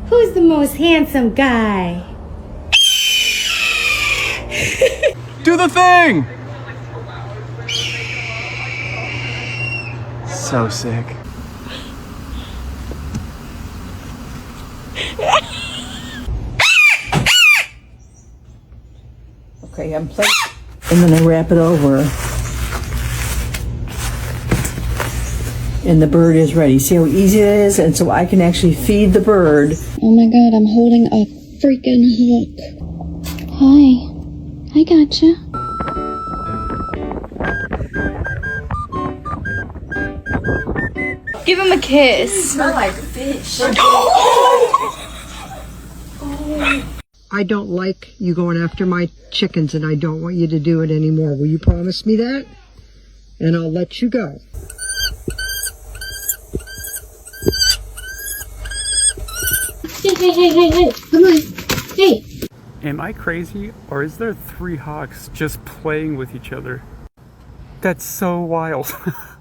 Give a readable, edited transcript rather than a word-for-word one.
Who's the most handsome guy? Do the thing! So sick. Okay, I'm placed. And then I wrap it over. And the bird is ready. See how easy it is? And so I can actually feed the bird. Oh my god, I'm holding a freaking hook. Hi. I gotcha. Give him a kiss. I don't like you going after my chickens, and I don't want you to do it anymore. Will you promise me that? And I'll let you go. Hey, come on. Hey. Am I crazy, or is there 3 hawks just playing with each other? That's so wild.